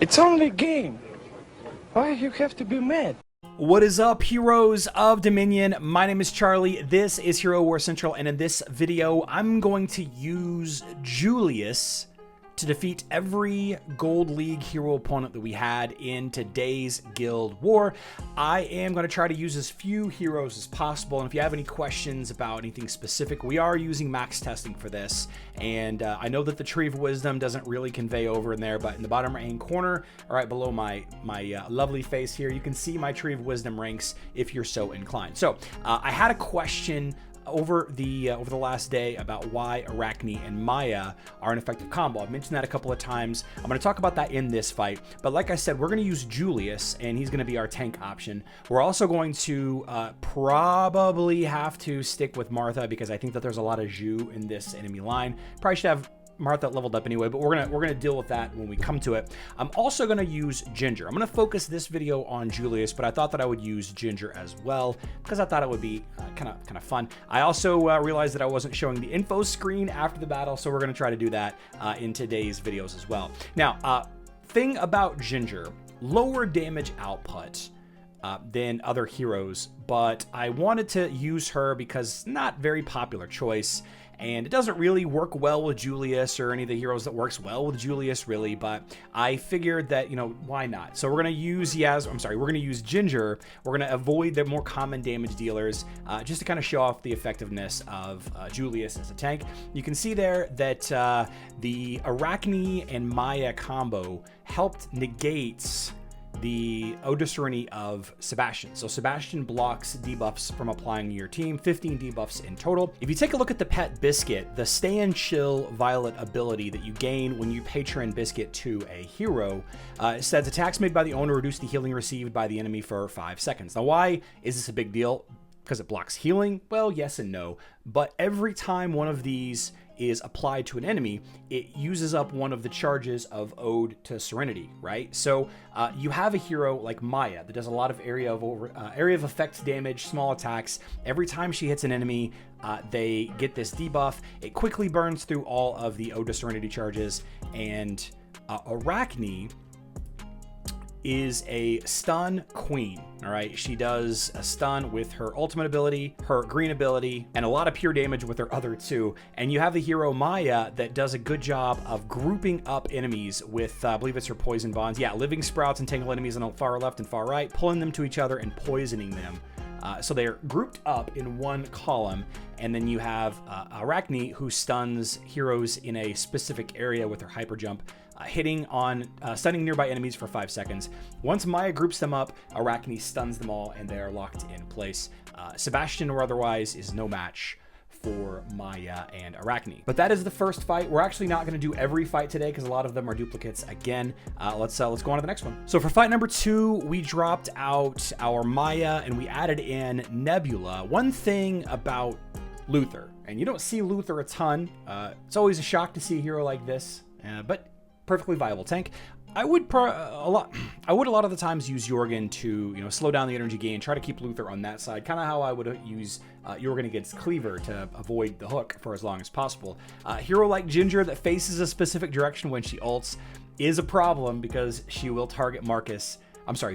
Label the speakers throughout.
Speaker 1: It's only a game. Why you have to be mad?
Speaker 2: What is up, heroes of Dominion? My name is Charlie. This is Hero War Central, and in this video, I'm going to use Julius to defeat every Gold League hero opponent that we had in today's Guild War. I am going to try to use as few heroes as possible, and if you have any questions about anything specific, we are using max testing for this, and I know that the Tree of Wisdom doesn't really convey over in there, but in the bottom right-hand corner, right below my lovely face here, you can see my Tree of Wisdom ranks if you're so inclined. So, I had a question over the last day about why Arachne and Maya are an effective combo. I've mentioned that a couple of times. I'm going to talk about that in this fight, but like I said, we're going to use Julius, and he's going to be our tank option. We're also going to probably have to stick with Martha because I think that there's a lot of Ju in this enemy line. Probably should have Martha leveled up anyway, but we're gonna deal with that when we come to it. I'm also gonna use Ginger. I'm gonna focus this video on Julius, but I thought that I would use Ginger as well because I thought it would be kind of fun. I also realized that I wasn't showing the info screen after the battle, so we're gonna try to do that in today's videos as well. Now, thing about Ginger, lower damage output than other heroes, but I wanted to use her because not very popular choice. And it doesn't really work well with Julius or any of the heroes that works well with Julius, really. But I figured that, you know, why not? So we're going to use we're going to use Ginger. We're going to avoid the more common damage dealers just to kind of show off the effectiveness of Julius as a tank. You can see there that the Arachne and Maya combo helped negate the Ode to Serenity of Sebastian. So Sebastian blocks debuffs from applying to your team, 15 debuffs in total. If you take a look at the pet Biscuit, the Stay and Chill Violet ability that you gain when you patron Biscuit to a hero, says attacks made by the owner reduce the healing received by the enemy for 5 seconds. Now, why is this a big deal? Because it blocks healing? Well, yes and no. But every time one of these is applied to an enemy, it uses up one of the charges of Ode to Serenity, right? So you have a hero like Maya that does a lot of area of effect damage, small attacks. Every time she hits an enemy, they get this debuff. It quickly burns through all of the Ode to Serenity charges, and Arachne is a stun queen. All right, she does a stun with her ultimate ability, her green ability, and a lot of pure damage with her other two. And you have the hero Maya that does a good job of grouping up enemies with, I believe it's her poison bonds. Yeah, living sprouts entangle enemies on the far left and far right, pulling them to each other and poisoning them. So they're grouped up in one column, and then you have Arachne, who stuns heroes in a specific area with her hyper jump, stunning nearby enemies for 5 seconds. Once Maya groups them up, Arachne stuns them all, and they are locked in place. Sebastian or otherwise is no match for Maya and Arachne. But that is the first fight. We're actually not going to do every fight today because a lot of them are duplicates again. Let's go on to the next one. So for fight number 2, we dropped out our Maya and we added in Nebula. One thing about Luther, and you don't see Luther a ton. It's always a shock to see a hero like this, but perfectly viable tank. I would a lot of the times use Jorgen to, you know, slow down the energy gain, try to keep Luther on that side, kind of how I would use Jorgen against Cleaver to avoid the hook for as long as possible. Hero like Ginger that faces a specific direction when she ults is a problem because she will target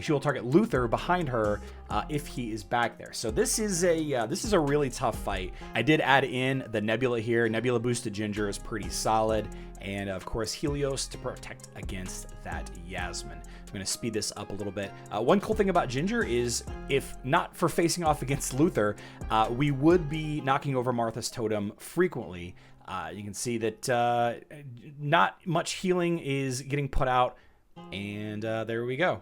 Speaker 2: she will target Luther behind her if he is back there. So this is a really tough fight. I did add in the Nebula here. Nebula boosted Ginger is pretty solid, and of course Helios to protect against that Yasmin. I'm going to speed this up a little bit. One cool thing about Ginger is, if not for facing off against Luther, we would be knocking over Martha's totem frequently. You can see that not much healing is getting put out, and there we go.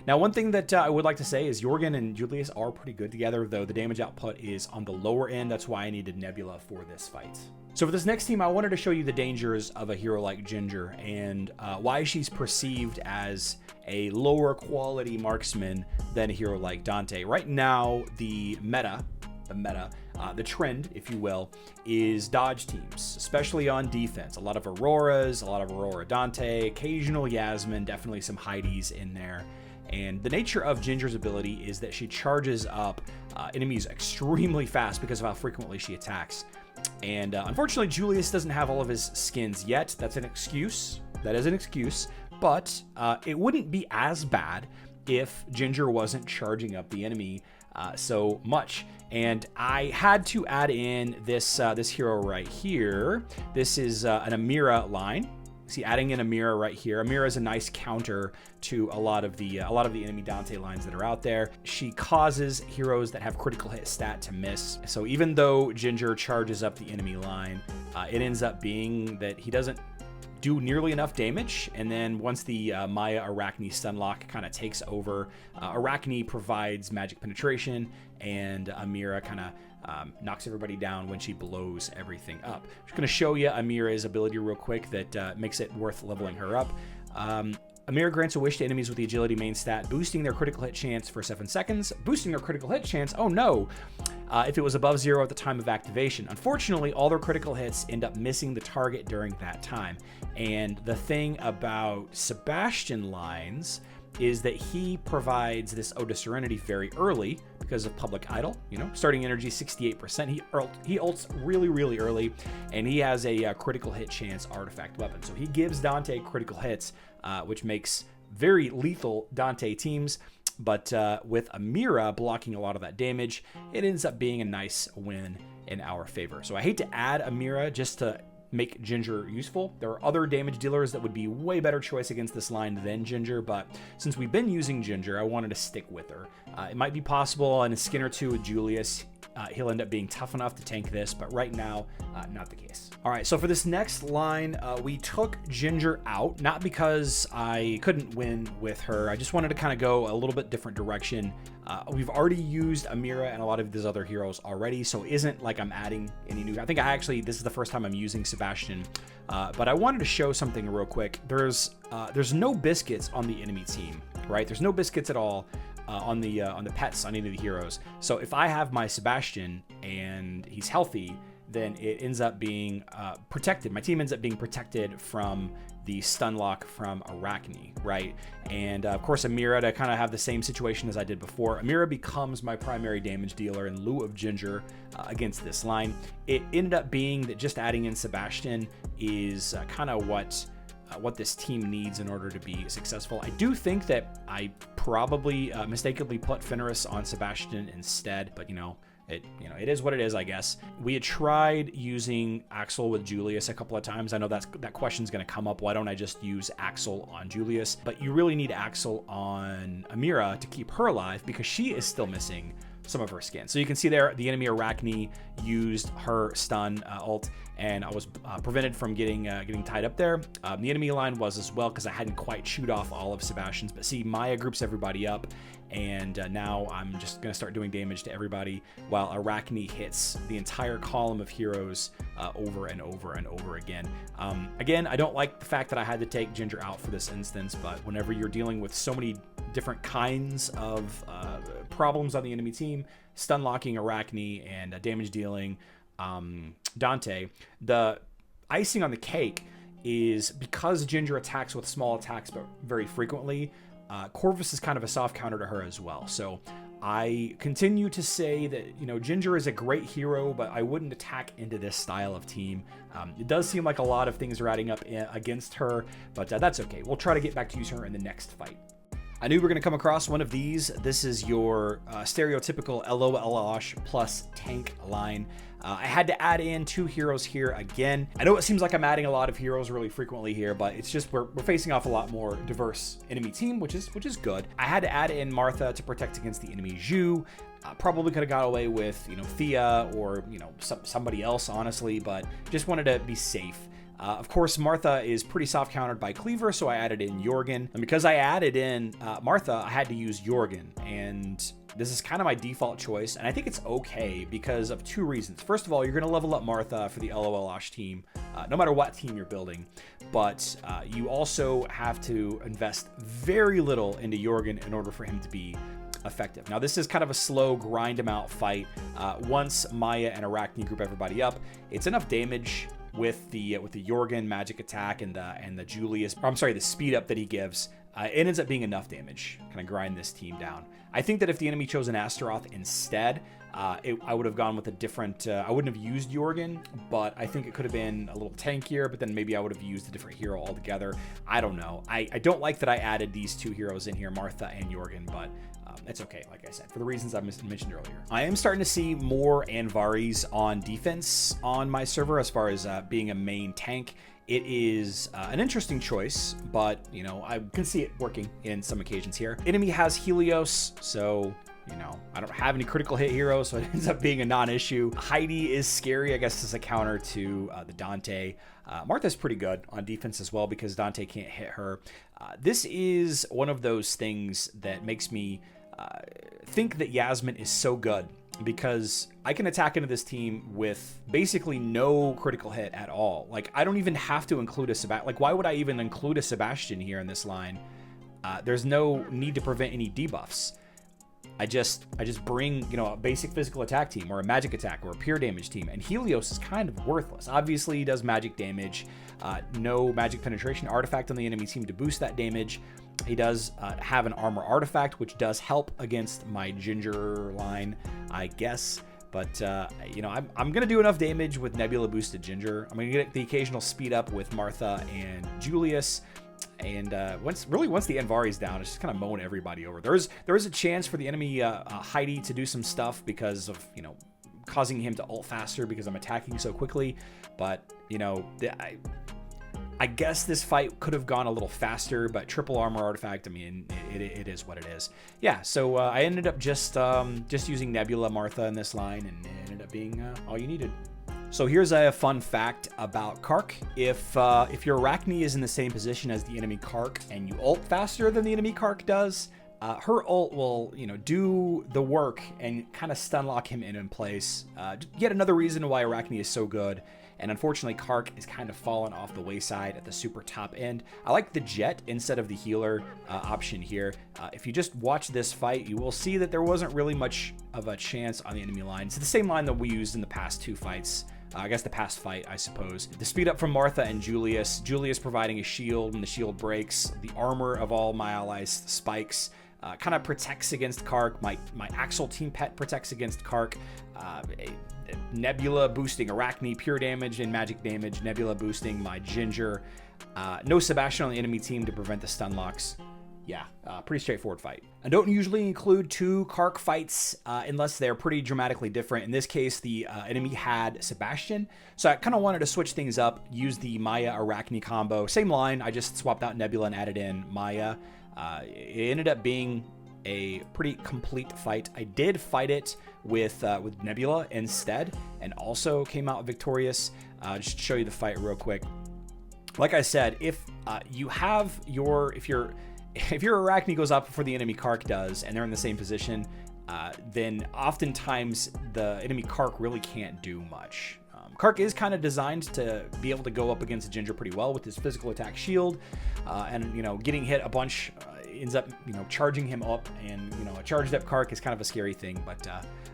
Speaker 2: Now, one thing that I would like to say is Jorgen and Julius are pretty good together, though the damage output is on the lower end. That's why I needed Nebula for this fight. So for this next team, I wanted to show you the dangers of a hero like Ginger and why she's perceived as a lower quality marksman than a hero like Dante. Right now, the trend, if you will, is dodge teams, especially on defense. A lot of Auroras, a lot of Aurora Dante, occasional Yasmin, definitely some Heidis in there. And the nature of Ginger's ability is that she charges up enemies extremely fast because of how frequently she attacks. And unfortunately, Julius doesn't have all of his skins yet. That's an excuse. That is an excuse. but it wouldn't be as bad if Ginger wasn't charging up the enemy so much. And I had to add in this this hero right here. This is an Amira line. See, adding in Amira right here. Amira is a nice counter to a lot of the enemy Dante lines that are out there. She causes heroes that have critical hit stat to miss. So even though Ginger charges up the enemy line, it ends up being that he doesn't do nearly enough damage. And then once the Maya Arachne stunlock kind of takes over, Arachne provides magic penetration, and Amira kind of knocks everybody down when she blows everything up. I'm just going to show you Amira's ability real quick that makes it worth leveling her up. Amira grants a wish to enemies with the agility main stat, boosting their critical hit chance for 7 seconds. Boosting their critical hit chance, oh no, if it was above 0 at the time of activation. Unfortunately, all their critical hits end up missing the target during that time. And the thing about Sebastian lines is that he provides this Ode to Serenity very early because of Public Idol. You know, starting energy 68%. He ults really, really early, and he has a critical hit chance artifact weapon. So he gives Dante critical hits, which makes very lethal Dante teams. But with Amira blocking a lot of that damage, it ends up being a nice win in our favor. So I hate to add Amira just to make Ginger useful. There are other damage dealers that would be way better choice against this line than Ginger, but since we've been using Ginger, I wanted to stick with her. It might be possible in a skin or two with Julius, he'll end up being tough enough to tank this, but right now, not the case. All right, so for this next line, we took Ginger out, not because I couldn't win with her. I just wanted to kind of go a little bit different direction. We've already used Amira and a lot of these other heroes already, so it isn't like I'm adding any new. I think this is the first time I'm using Sebastian, but I wanted to show something real quick. There's no biscuits on the enemy team, right? There's no biscuits at all on the pets on any of the heroes. So if I have my Sebastian and he's healthy, then it ends up being protected. My team ends up being protected from the stun lock from Arachne, right? And of course, Amira, to kind of have the same situation as I did before, Amira becomes my primary damage dealer in lieu of Ginger against this line. It ended up being that just adding in Sebastian is kind of what this team needs in order to be successful. I do think that I probably mistakenly put Fenris on Sebastian instead, but it is what it is, I guess. We had tried using Axel with Julius a couple of times. I know that question's going to come up. Why don't I just use Axel on Julius? But you really need Axel on Amira to keep her alive because she is still missing some of her skin. So you can see there, the enemy Arachne used her stun ult, and I was prevented from getting tied up there. The enemy line was as well because I hadn't quite chewed off all of Sebastian's. But see, Maya groups everybody up, and now I'm just going to start doing damage to everybody while Arachne hits the entire column of heroes over and over and over again. Again, I don't like the fact that I had to take Ginger out for this instance, but whenever you're dealing with so many different kinds of problems on the enemy team, stun locking Arachne and damage dealing Dante, the icing on the cake is because Ginger attacks with small attacks but very frequently, Corvus is kind of a soft counter to her as well. So I continue to say that, Ginger is a great hero, but I wouldn't attack into this style of team. It does seem like a lot of things are adding up against her, but that's okay. We'll try to get back to use her in the next fight. I knew we were going to come across one of these. This is your stereotypical LOLOsh plus tank line. I had to add in 2 heroes here again. I know it seems like I'm adding a lot of heroes really frequently here, but it's just we're facing off a lot more diverse enemy team, which is good. I had to add in Martha to protect against the enemy Zhu. Probably could have got away with Thea or somebody else, honestly, but just wanted to be safe. Of course, Martha is pretty soft countered by Cleaver, so I added in Jorgen. And because I added in Martha, I had to use Jorgen. And this is kind of my default choice. And I think it's okay because of 2 reasons. First of all, you're going to level up Martha for the LOLOsh team, no matter what team you're building. But you also have to invest very little into Jorgen in order for him to be effective. Now, this is kind of a slow grind him out fight. Once Maya and Arachne group everybody up, it's enough damage with the Jorgen magic attack and the Julius, the speed up that he gives, it ends up being enough damage, kind of grind this team down. I think that if the enemy chose an Astaroth instead, I would have gone with a different, I wouldn't have used Jorgen, but I think it could have been a little tankier, but then maybe I would have used a different hero altogether. I don't know. I don't like that I added these two heroes in here, Martha and Jorgen, but it's okay, like I said, for the reasons I mentioned earlier. I am starting to see more Anvaris on defense on my server as far as being a main tank. It is an interesting choice, but, you know, I can see it working in some occasions here. Enemy has Helios, so, you know, I don't have any critical hit heroes, so it ends up being a non-issue. Heidi is scary, I guess, as a counter to the Dante. Martha's pretty good on defense as well because Dante can't hit her. This is one of those things that makes me think that Yasmin is so good, because I can attack into this team with basically no critical hit at all. Like, I don't even have to include a Sebastian. Like, why would I even include a Sebastian here in this line? There's no need to prevent any debuffs. I just bring, you know, a basic physical attack team or a magic attack or a pure damage team, and Helios is kind of worthless. Obviously, he does magic damage, no magic penetration artifact on the enemy team to boost that damage. He does have an armor artifact, which does help against my Ginger line, I guess. But, you know, I'm going to do enough damage with Nebula boosted Ginger. I'm going to get the occasional speed up with Martha and Julius. And once the Anvari is down, it's just kind of mowing everybody over. There is a chance for the enemy Heidi to do some stuff because of, you know, causing him to ult faster because I'm attacking so quickly. But, you know, I guess this fight could have gone a little faster, but triple armor artifact, I mean, it is what it is. Yeah, so I ended up just using Nebula, Martha in this line, and it ended up being all you needed. So here's a fun fact about Carc. If your Arachne is in the same position as the enemy Carc and you ult faster than the enemy Carc does, her ult will, you know, do the work and kind of stun lock him in place. Yet another reason why Arachne is so good. And unfortunately, Carc is kind of fallen off the wayside at the super top end. I like the jet instead of the healer option here. If you just watch this fight, you will see that there wasn't really much of a chance on the enemy line. It's the same line that we used in the past two fights. I guess the past fight, I suppose. The speed up from Martha and Julius. Julius providing a shield when the shield breaks. The armor of all my allies spikes. Kind of protects against Carc. My Axel team pet protects against Carc. Nebula boosting Arachne, pure damage and magic damage. Nebula boosting my Ginger. No Sebastian on the enemy team to prevent the stun locks. Yeah, pretty straightforward fight. I don't usually include two Carc fights unless they're pretty dramatically different. In this case, the enemy had Sebastian, so I kind of wanted to switch things up, use the Maya Arachne combo. Same line, I just swapped out Nebula and added in Maya. It ended up being a pretty complete fight. I did fight it with Nebula instead, and also came out victorious. Just to show you the fight real quick. Like I said, if your Arachne goes up before the enemy Carc does, and they're in the same position, then oftentimes the enemy Carc really can't do much. Carc is kind of designed to be able to go up against Ginger pretty well with his physical attack shield, and, you know, getting hit a bunch ends up, you know, charging him up, and, you know, a charged up Carc is kind of a scary thing, but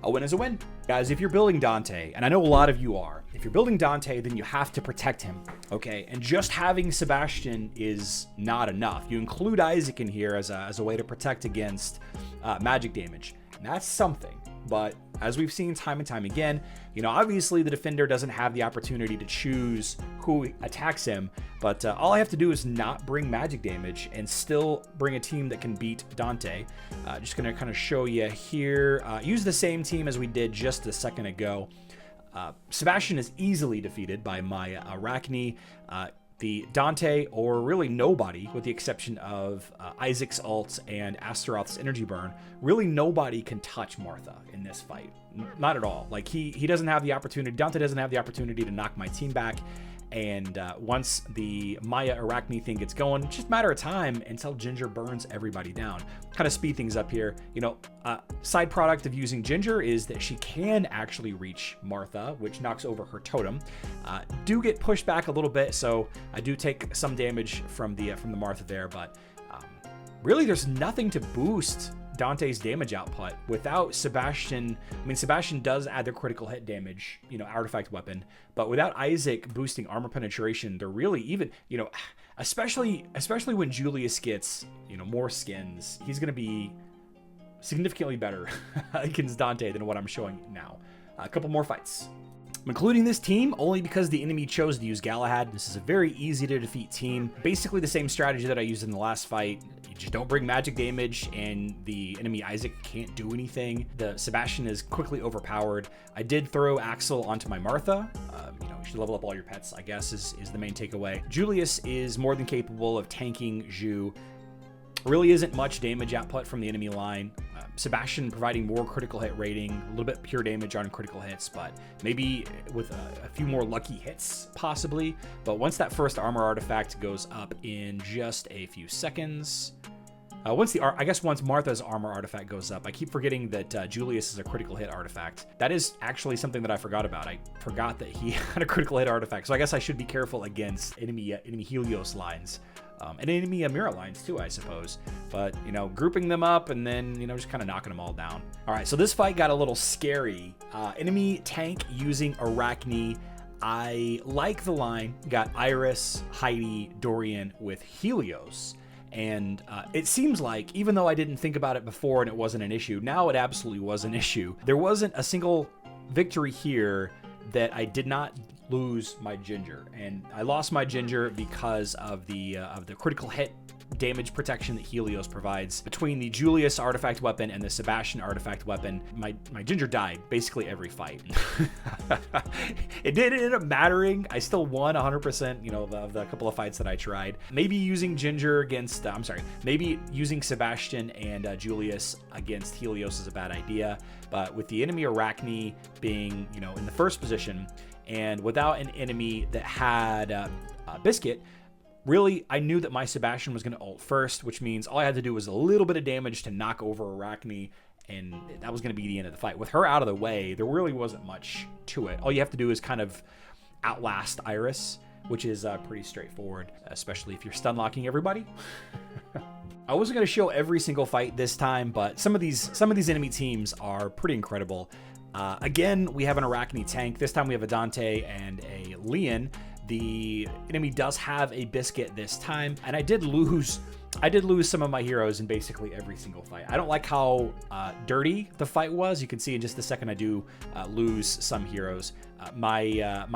Speaker 2: a win is a win. Guys, if you're building Dante, and I know a lot of you are, if you're building Dante, then you have to protect him, okay? And just having Sebastian is not enough. You include Isaac in here as a way to protect against magic damage, and that's something. But as we've seen time and time again, you know, obviously the defender doesn't have the opportunity to choose who attacks him, but all I have to do is not bring magic damage and still bring a team that can beat Dante. Just gonna kind of show you here. Use the same team as we did just a second ago. Sebastian is easily defeated by Maya Arachne. The Dante, or really nobody, with the exception of Isaac's ult and Astaroth's energy burn, really nobody can touch Martha in this fight. Not at all. Like, he doesn't have the opportunity, Dante doesn't have the opportunity to knock my team back. And once the Maya Arachne thing gets going, it's just a matter of time until Ginger burns everybody down. Kind of speed things up here. You know, side product of using Ginger is that she can actually reach Martha, which knocks over her totem. Do get pushed back a little bit, so I do take some damage from the Martha there, but really there's nothing to boost Dante's damage output. Without Sebastian, I mean, Sebastian does add the critical hit damage, you know, artifact weapon, but without Isaac boosting armor penetration, they're really even, you know, especially when Julius gets, you know, more skins, he's going to be significantly better against Dante than what I'm showing now. A couple more fights. I'm including this team only because the enemy chose to use Galahad. This is a very easy to defeat team. Basically the same strategy that I used in the last fight. You just don't bring magic damage and the enemy Isaac can't do anything. The Sebastian is quickly overpowered. I did throw Axel onto my Martha. You know, you should level up all your pets, I guess, is the main takeaway. Julius is more than capable of tanking Zhu. Really isn't much damage output from the enemy line. Sebastian providing more critical hit rating, a little bit pure damage on critical hits, but maybe with a few more lucky hits, possibly. But once that first armor artifact goes up in just a few seconds, once Martha's armor artifact goes up, I keep forgetting that Julius is a critical hit artifact. That is actually something that I forgot about. I forgot that he had a critical hit artifact, so I guess I should be careful against enemy Helios lines. And enemy Amira lines too, I suppose. But, you know, grouping them up and then, you know, just kind of knocking them all down. All right, so this fight got a little scary. Enemy tank using Arachne. I like the line. Got Iris, Heidi, Dorian with Helios. And it seems like, even though I didn't think about it before and it wasn't an issue, now it absolutely was an issue. There wasn't a single victory here that I did not lose my Ginger, and I lost my Ginger because of the critical hit damage protection that Helios provides. Between the Julius artifact weapon and the Sebastian artifact weapon, my Ginger died basically every fight. It didn't end up mattering. I still won 100%, you know, of the couple of fights that I tried. Maybe using Ginger against, maybe using Sebastian and Julius against Helios is a bad idea, but with the enemy Arachne being, you know, in the first position, and without an enemy that had a Biscuit, really, I knew that my Sebastian was going to ult first, which means all I had to do was a little bit of damage to knock over Arachne, and that was going to be the end of the fight. With her out of the way, there really wasn't much to it. All you have to do is kind of outlast Iris, which is pretty straightforward, especially if you're stun locking everybody. I wasn't going to show every single fight this time, but some of these enemy teams are pretty incredible. Again, we have an Arachne tank. This time we have a Dante and a Leon. The enemy does have a Biscuit this time, and I did lose some of my heroes in basically every single fight. I don't like how dirty the fight was. You can see in just a second I do lose some heroes. My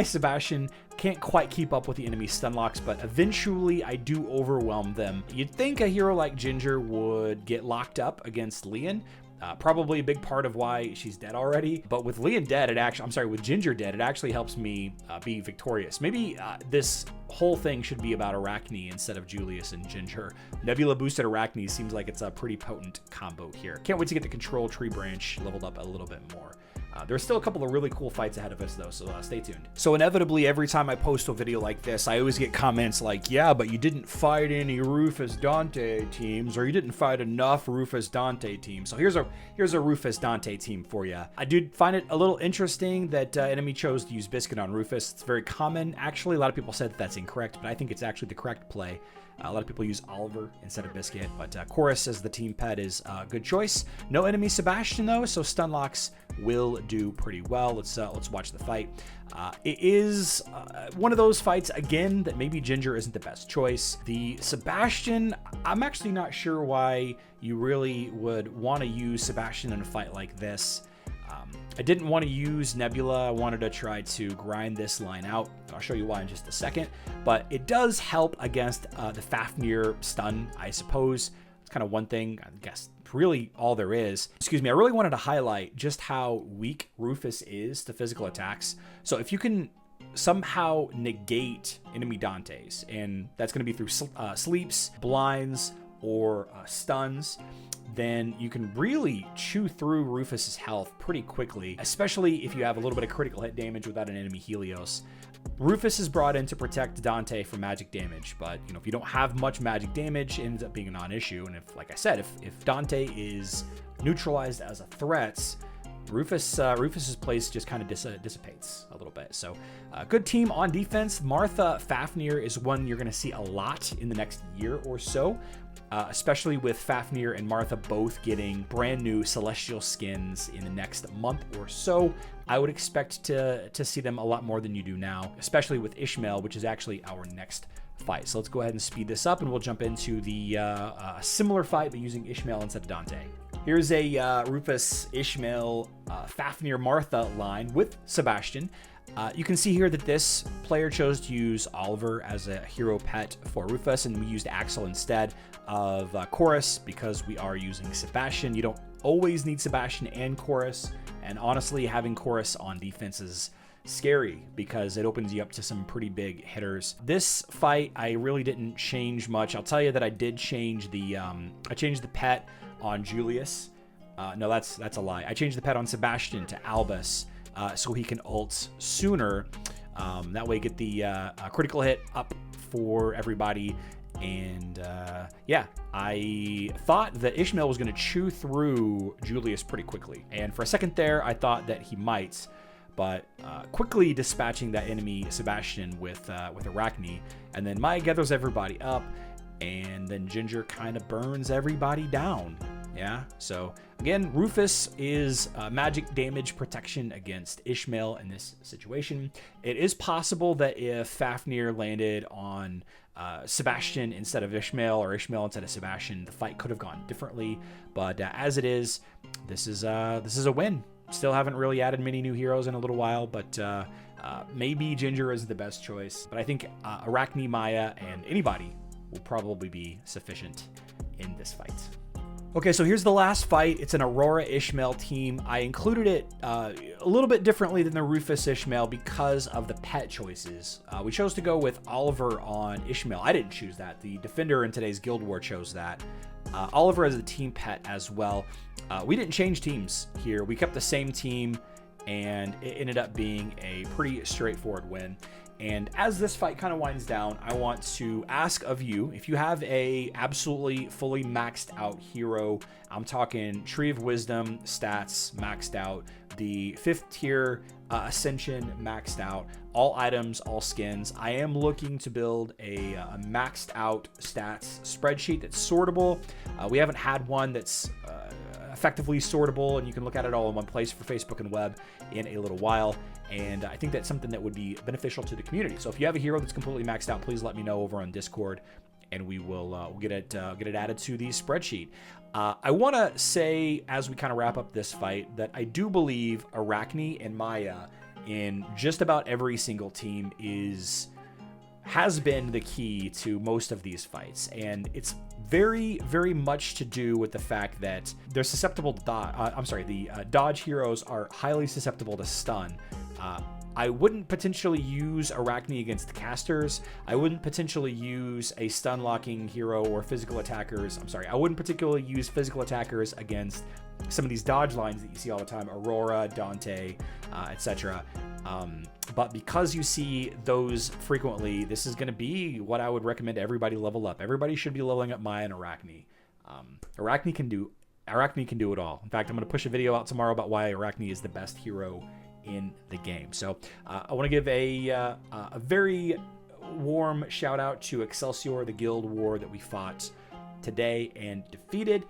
Speaker 2: Sebastian can't quite keep up with the enemy stun locks, but eventually I do overwhelm them. You'd think a hero like Ginger would get locked up against Leon. Probably a big part of why she's dead already, but with Leon dead, with Ginger dead, it actually helps me be victorious. Maybe this whole thing should be about Arachne instead of Julius and Ginger. Nebula boosted Arachne seems like it's a pretty potent combo here. Can't wait to get the control tree branch leveled up a little bit more. There's still a couple of really cool fights ahead of us though, so stay tuned. So inevitably, every time I post a video like this, I always get comments like, yeah, but you didn't fight any Rufus Dante teams, or you didn't fight enough Rufus Dante teams. So here's a Rufus Dante team for you. I did find it a little interesting that enemy chose to use Biscuit on Rufus. It's very common. Actually, a lot of people said that that's incorrect, but I think it's actually the correct play. A lot of people use Oliver instead of Biscuit, but Chorus as the team pet is a good choice. No enemy Sebastian though, so stun locks will do pretty well. Let's watch the fight. It is one of those fights again that maybe Ginger isn't the best choice. The Sebastian, I'm actually not sure why you really would want to use Sebastian in a fight like this. I didn't want to use Nebula. I wanted to try to grind this line out. I'll show you why in just a second, but it does help against the Fafnir stun, I suppose. It's kind of one thing, I guess, really all there is. Excuse me, I really wanted to highlight just how weak Rufus is to physical attacks. So if you can somehow negate enemy Dantes, and that's going to be through sleeps, blinds, or stuns, then you can really chew through Rufus's health pretty quickly, especially if you have a little bit of critical hit damage without an enemy Helios. Rufus is brought in to protect Dante from magic damage, but you know, if you don't have much magic damage, it ends up being a non-issue. And if, like I said, if Dante is neutralized as a threat, Rufus's place just kind of dissipates a little bit. So good team on defense. Martha Fafnir is one you're going to see a lot in the next year or so, especially with Fafnir and Martha both getting brand new celestial skins in the next month or so. I would expect to see them a lot more than you do now, especially with Ishmael, which is actually our next fight. So let's go ahead and speed this up, and we'll jump into the similar fight, but using Ishmael instead of Dante. Here's a Rufus, Ishmael, Fafnir, Martha line with Sebastian. You can see here that this player chose to use Oliver as a hero pet for Rufus, and we used Axel instead of Chorus because we are using Sebastian. You don't always need Sebastian and Chorus, and honestly, having Chorus on defense is scary because it opens you up to some pretty big hitters. This fight, I really didn't change much. I'll tell you that I did change the pet on Julius. No, that's a lie. I changed the pet on Sebastian to Albus so he can ult sooner. That way, get the critical hit up for everybody. And yeah, I thought that Ishmael was going to chew through Julius pretty quickly. And for a second there, I thought that he might. But quickly dispatching that enemy Sebastian with Arachne, and then Maya gathers everybody up, and then Ginger kind of burns everybody down. Yeah, so again, Rufus is magic damage protection against Ishmael in this situation. It is possible that if Fafnir landed on Sebastian instead of Ishmael, or Ishmael instead of Sebastian, the fight could have gone differently. But as it is, this is a win. Still haven't really added many new heroes in a little while, but maybe Ginger is the best choice. But I think Arachne, Maya, and anybody will probably be sufficient in this fight. Okay, so here's the last fight. It's an Aurora Ishmael team. I included it a little bit differently than the Rufus Ishmael because of the pet choices. We chose to go with Oliver on Ishmael. I didn't choose that. The defender in today's Guild War chose that. Oliver as a team pet as well. We didn't change teams here. We kept the same team, and it ended up being a pretty straightforward win. And as this fight kind of winds down, I want to ask of you, if you have a absolutely fully maxed out hero, I'm talking Tree of Wisdom stats maxed out, the 5th tier Ascension maxed out, all items, all skins. I am looking to build a maxed out stats spreadsheet that's sortable. We haven't had one that's effectively sortable, and you can look at it all in one place for Facebook and web in a little while. And I think that's something that would be beneficial to the community. So if you have a hero that's completely maxed out, please let me know over on Discord, and we will we'll get it added to the spreadsheet. I want to say, as we kind of wrap up this fight, that I do believe Arachne and Maya in just about every single team has been the key to most of these fights, and it's very, very much to do with the fact that they're susceptible to the dodge heroes are highly susceptible to stun. I wouldn't potentially use Arachne against casters. I wouldn't potentially use a stun locking hero or physical attackers. I wouldn't particularly use physical attackers against some of these dodge lines that you see all the time, Aurora, Dante, etc. But because you see those frequently, this is going to be what I would recommend everybody level up. Everybody should be leveling up Maya and Arachne. Arachne can do it all. In fact, I'm going to push a video out tomorrow about why Arachne is the best hero in the game. So I want to give a very warm shout out to Excelsior, the guild war that we fought today and defeated.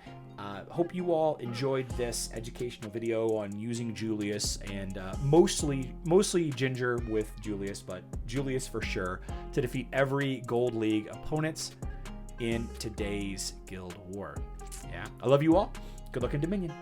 Speaker 2: Hope you all enjoyed this educational video on using Julius, and mostly Ginger with Julius, but Julius for sure, to defeat every Gold League opponents in today's guild war. Yeah, I love you all. Good luck in Dominion.